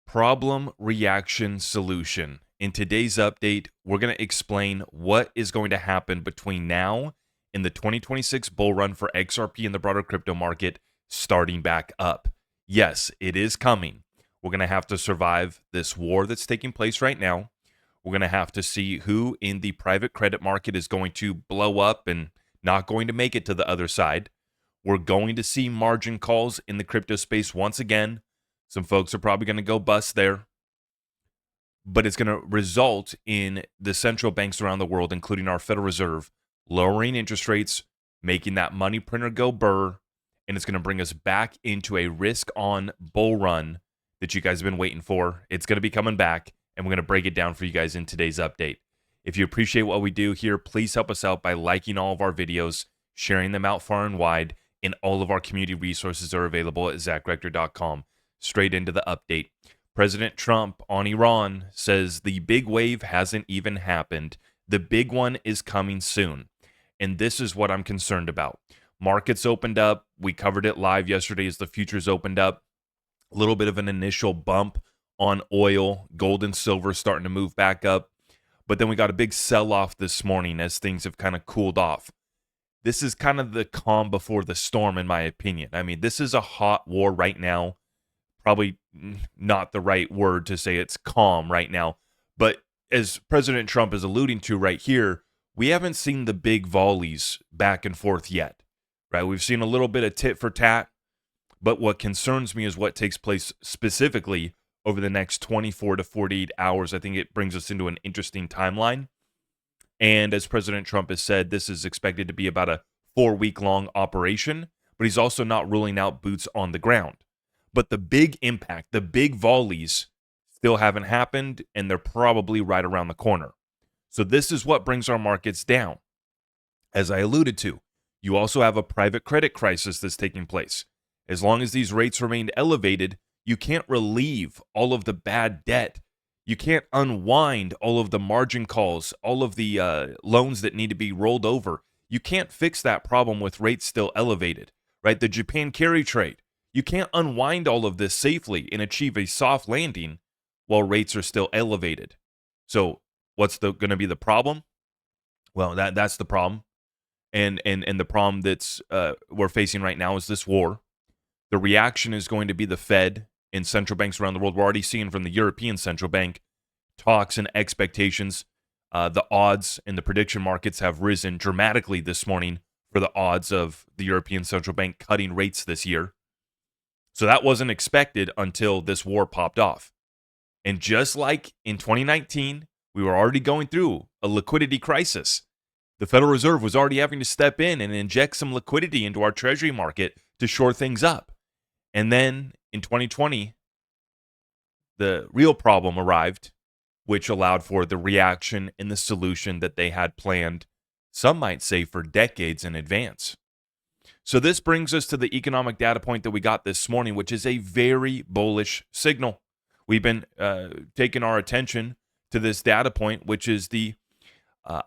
Problem, reaction, solution. In today's update, we're going to explain what is going to happen between now and the 2026 bull run for XRP and the broader crypto market starting back up. Yes, it is coming. We're going to have to survive this war that's taking place right now. We're going to have to see who in the private credit market is going to blow up and not going to make it to the other side. We're going to see margin calls in the crypto space once again. Some folks are probably going to go bust there, but it's going to result in the central banks around the world, including our Federal Reserve, lowering interest rates, making that money printer go burr, and it's going to bring us back into a risk-on bull run that you guys have been waiting for. It's going to be coming back, and we're going to break it down for you guys in today's update. If you appreciate what we do here, please help us out by liking all of our videos, sharing them out far and wide, and all of our community resources are available at zachrector.com. Straight into the update. President Trump on Iran says the big wave hasn't even happened. The big one is coming soon. And this is what I'm concerned about. Markets opened up. We covered it live yesterday as the futures opened up. A little bit of an initial bump on oil, gold and silver starting to move back up. But then we got a big sell-off this morning as things have kind of cooled off. This is kind of the calm before the storm, in my opinion. I mean, this is a hot war right now. Probably not the right word to say it's calm right now. But as President Trump is alluding to right here, we haven't seen the big volleys back and forth yet, right? We've seen a little bit of tit for tat, but what concerns me is what takes place specifically over the next 24 to 48 hours. I think it brings us into an interesting timeline. And as President Trump has said, this is expected to be about a 4-week-long operation, but he's also not ruling out boots on the ground. But the big impact, the big volleys still haven't happened, and they're probably right around the corner. So this is what brings our markets down. As I alluded to, you also have a private credit crisis that's taking place. As long as these rates remain elevated, you can't relieve all of the bad debt. You can't unwind all of the margin calls, all of the loans that need to be rolled over. You can't fix that problem with rates still elevated, right? The Japan carry trade. You can't unwind all of this safely and achieve a soft landing while rates are still elevated. So what's going to be the problem? Well, that's the problem. And the problem that's we're facing right now is this war. The reaction is going to be the Fed and central banks around the world. We're already seeing from the European Central Bank talks and expectations. The odds in the prediction markets have risen dramatically this morning for the odds of the European Central Bank cutting rates this year. So that wasn't expected until this war popped off. And just like in 2019, we were already going through a liquidity crisis. The Federal Reserve was already having to step in and inject some liquidity into our treasury market to shore things up. And then in 2020, the real problem arrived, which allowed for the reaction and the solution that they had planned, some might say for decades in advance. So this brings us to the economic data point that we got this morning, which is a very bullish signal. We've been taking our attention to this data point, which is the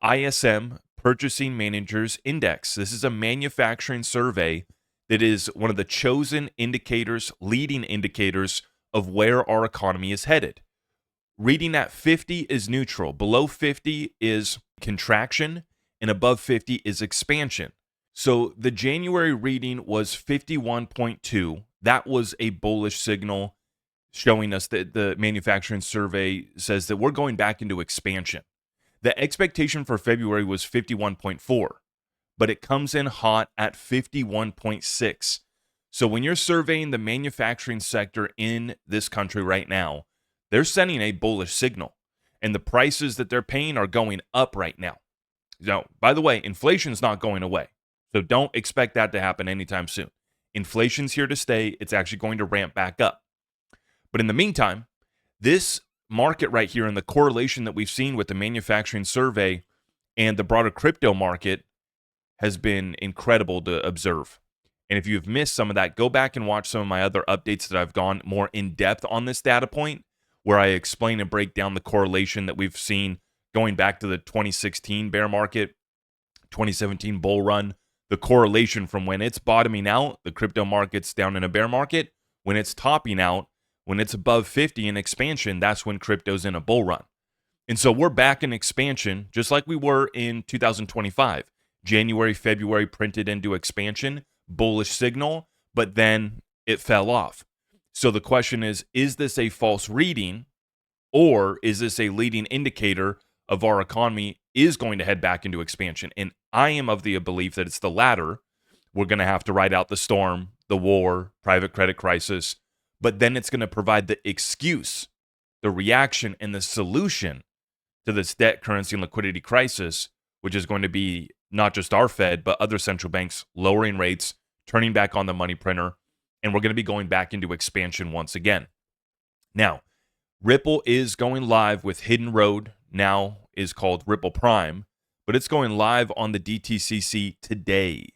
ISM Purchasing Managers Index. This is a manufacturing survey that is one of the chosen indicators, leading indicators of where our economy is headed. Reading at 50 is neutral. Below 50 is contraction, and above 50 is expansion. So the January reading was 51.2. That was a bullish signal showing us that the manufacturing survey says that we're going back into expansion. The expectation for February was 51.4, but it comes in hot at 51.6. So when you're surveying the manufacturing sector in this country right now, they're sending a bullish signal, and the prices that they're paying are going up right now. Now, by the way, inflation's not going away. So don't expect that to happen anytime soon. Inflation's here to stay. It's actually going to ramp back up. But in the meantime, this market right here and the correlation that we've seen with the manufacturing survey and the broader crypto market has been incredible to observe. And if you've missed some of that, go back and watch some of my other updates that I've gone more in depth on this data point, where I explain and break down the correlation that we've seen going back to the 2016 bear market, 2017 bull run, the correlation from when it's bottoming out, the crypto market's down in a bear market, when it's topping out, When it's above 50 in expansion, that's when crypto's in a bull run. And so we're back in expansion, just like we were in 2025. January, February printed into expansion, bullish signal, but then it fell off. So the question is this a false reading, or is this a leading indicator of our economy is going to head back into expansion? And I am of the belief that it's the latter. We're going to have to ride out the storm, the war, private credit crisis, but then it's going to provide the excuse, the reaction, and the solution to this debt, currency, and liquidity crisis, which is going to be not just our Fed, but other central banks lowering rates, turning back on the money printer, and we're going to be going back into expansion once again. Now, Ripple is going live with Hidden Road, now is called Ripple Prime, but it's going live on the DTCC today.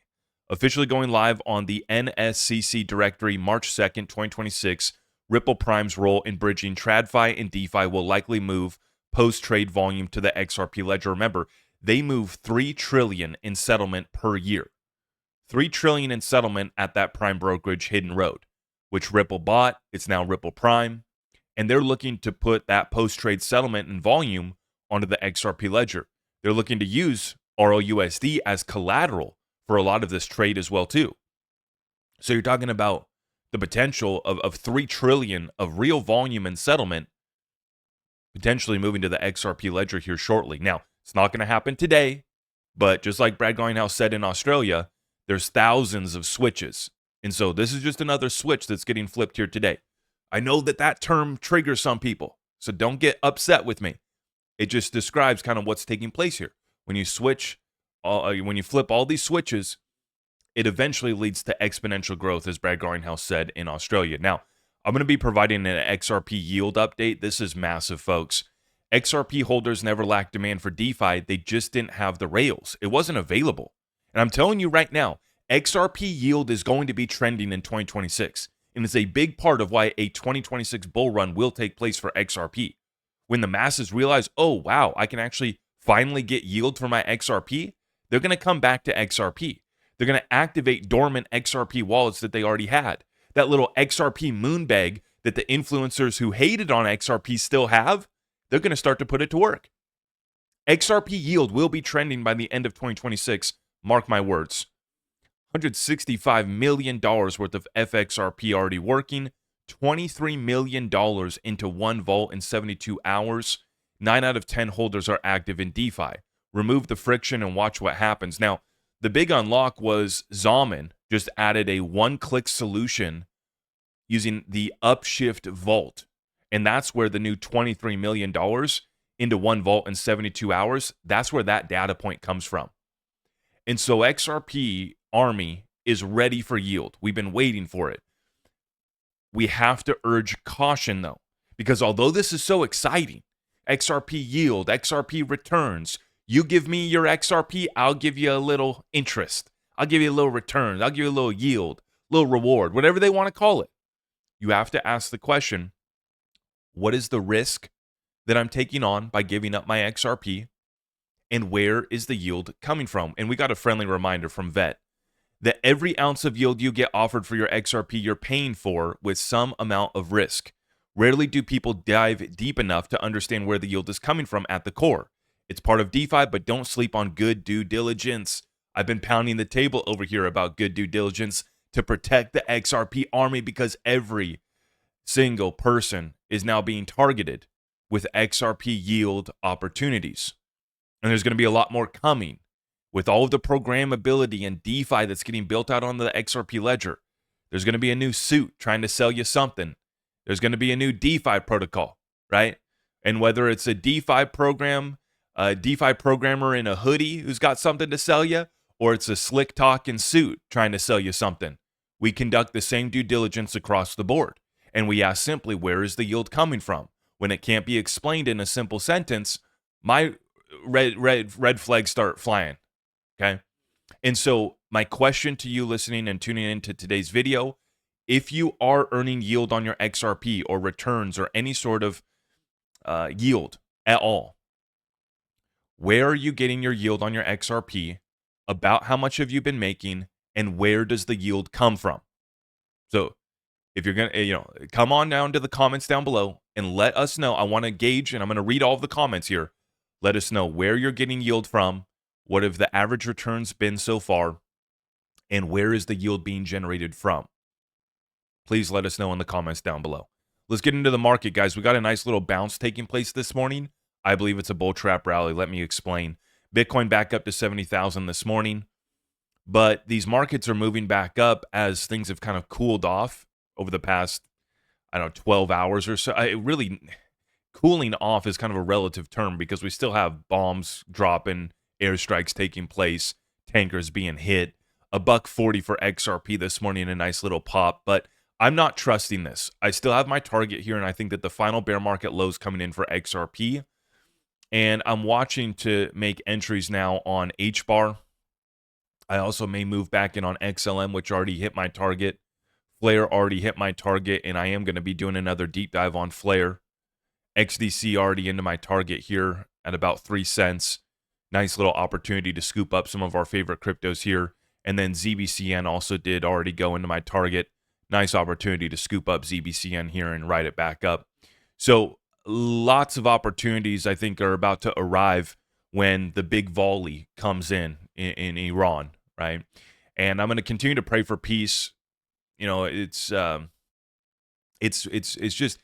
Officially going live on the NSCC directory March 2nd, 2026. Ripple Prime's role in bridging TradFi and DeFi will likely move post-trade volume to the XRP ledger. Remember, they move $3 trillion in settlement per year. $3 trillion in settlement at that prime brokerage Hidden Road, which Ripple bought. It's now Ripple Prime. And they're looking to put that post-trade settlement and volume onto the XRP ledger. They're looking to use ROUSD as collateral for a lot of this trade as well, too. So you're talking about the potential of $3 trillion of real volume and settlement potentially moving to the XRP ledger here shortly. Now, it's not going to happen today, but just like Brad Garlinghouse said in Australia, there's thousands of switches. And so this is just another switch that's getting flipped here today. I know that term triggers some people, so don't get upset with me. It just describes kind of what's taking place here. When you switch, when you flip all these switches, it eventually leads to exponential growth, as Brad Garlinghouse said in Australia. Now, I'm going to be providing an XRP yield update. This is massive, folks. XRP holders never lacked demand for DeFi. They just didn't have the rails. It wasn't available. And I'm telling you right now, XRP yield is going to be trending in 2026. And it's a big part of why a 2026 bull run will take place for XRP. When the masses realize, oh, wow, I can actually finally get yield for my XRP, they're going to come back to XRP. They're going to activate dormant XRP wallets that they already had. That little XRP moonbag that the influencers who hated on XRP still have, they're going to start to put it to work. XRP yield will be trending by the end of 2026. Mark my words. $165 million worth of FXRP already working, $23 million into one vault in 72 hours. 9 out of 10 holders are active in DeFi. Remove the friction and watch what happens. Now, the big unlock was Zalman just added a one-click solution using the Upshift Vault. And that's where the new $23 million into one vault in 72 hours, that's where that data point comes from. And so XRP Army is ready for yield. We've been waiting for it. We have to urge caution, though, because although this is so exciting, XRP yield, XRP returns, you give me your XRP, I'll give you a little interest. I'll give you a little return. I'll give you a little yield, little reward, whatever they want to call it. You have to ask the question, what is the risk that I'm taking on by giving up my XRP? And where is the yield coming from? And we got a friendly reminder from Vet that every ounce of yield you get offered for your XRP, you're paying for with some amount of risk. Rarely do people dive deep enough to understand where the yield is coming from at the core. It's part of DeFi, but don't sleep on good due diligence. I've been pounding the table over here about good due diligence to protect the XRP army because every single person is now being targeted with XRP yield opportunities. And there's going to be a lot more coming with all of the programmability and DeFi that's getting built out on the XRP ledger. There's going to be a new suit trying to sell you something. There's going to be a new DeFi protocol, right? And whether it's a DeFi program, a DeFi programmer in a hoodie who's got something to sell you, or it's a slick talking suit trying to sell you something, we conduct the same due diligence across the board. And we ask simply, where is the yield coming from? When it can't be explained in a simple sentence, my red flags start flying, okay? And so my question to you listening and tuning into today's video, if you are earning yield on your XRP or returns or any sort of yield at all, where are you getting your yield on your XRP? About how much have you been making? And where does the yield come from? So If you're going to, come on down to the comments down below and let us know. I want to gauge, and I'm going to read all of the comments here. Let us know where you're getting yield from, what have the average returns been so far, and where is the yield being generated from. Please let us know in the comments down below. Let's get into the market, guys. We got a nice little bounce taking place this morning. I believe it's a bull trap rally. Let me explain. Bitcoin back up to 70,000 this morning, but these markets are moving back up as things have kind of cooled off over the past, 12 hours or so. Really, cooling off is kind of a relative term because we still have bombs dropping, airstrikes taking place, tankers being hit. $1.40 for XRP this morning, a nice little pop, but I'm not trusting this. I still have my target here, and I think that the final bear market low is coming in for XRP. And I'm watching to make entries now on HBAR. I also may move back in on XLM, which already hit my target. Flare already hit my target, and I am going to be doing another deep dive on Flare. XDC already into my target here at about 3 cents. Nice little opportunity to scoop up some of our favorite cryptos here. And then ZBCN also did already go into my target. Nice opportunity to scoop up ZBCN here and ride it back up. So lots of opportunities, I think, are about to arrive when the big volley comes in Iran, right? And I'm going to continue to pray for peace. It's just,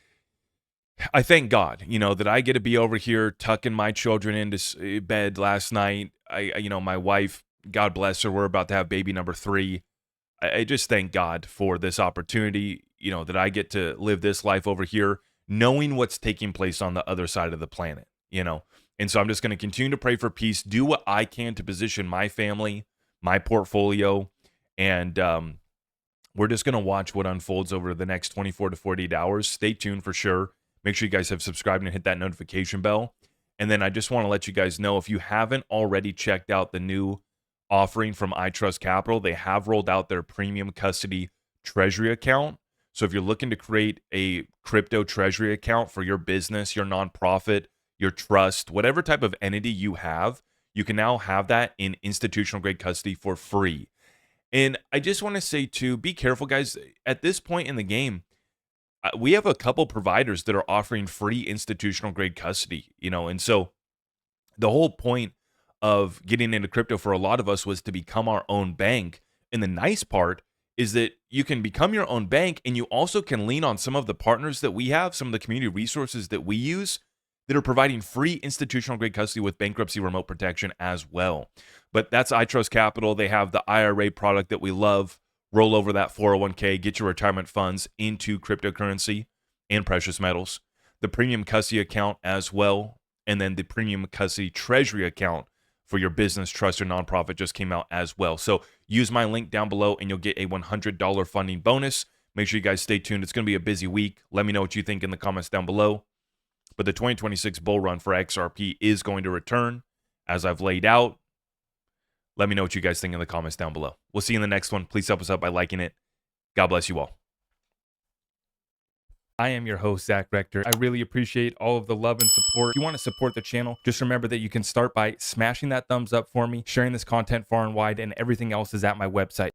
I thank God, that I get to be over here tucking my children into bed last night. My wife, God bless her, we're about to have baby number 3. I just thank God for this opportunity, that I get to live this life over here, knowing what's taking place on the other side of the planet, And so I'm just going to continue to pray for peace, do what I can to position my family, my portfolio, and we're just going to watch what unfolds over the next 24 to 48 hours. Stay tuned for sure. Make sure you guys have subscribed and hit that notification bell. And then I just want to let you guys know, if you haven't already checked out the new offering from iTrust Capital, they have rolled out their premium custody treasury account. So if you're looking to create a crypto treasury account for your business, your nonprofit, your trust, whatever type of entity you have, you can now have that in institutional grade custody for free. And I just want to say too, be careful, guys. At this point in the game, we have a couple providers that are offering free institutional grade custody, and so the whole point of getting into crypto for a lot of us was to become our own bank. And the nice part is that you can become your own bank, and you also can lean on some of the partners that we have, some of the community resources that we use that are providing free institutional grade custody with bankruptcy remote protection as well. But that's iTrust Capital. They have the IRA product that we love. Roll over that 401k, get your retirement funds into cryptocurrency and precious metals. The premium custody account as well, and then the premium custody treasury account for your business, trust, or nonprofit just came out as well. So use my link down below and you'll get a $100 funding bonus. Make sure you guys stay tuned. It's going to be a busy week. Let me know what you think in the comments down below. But the 2026 bull run for XRP is going to return as I've laid out. Let me know what you guys think in the comments down below. We'll see you in the next one. Please help us out by liking it. God bless you all. I am your host, Zach Rector. I really appreciate all of the love and support. If you want to support the channel, just remember that you can start by smashing that thumbs up for me, sharing this content far and wide, and everything else is at my website.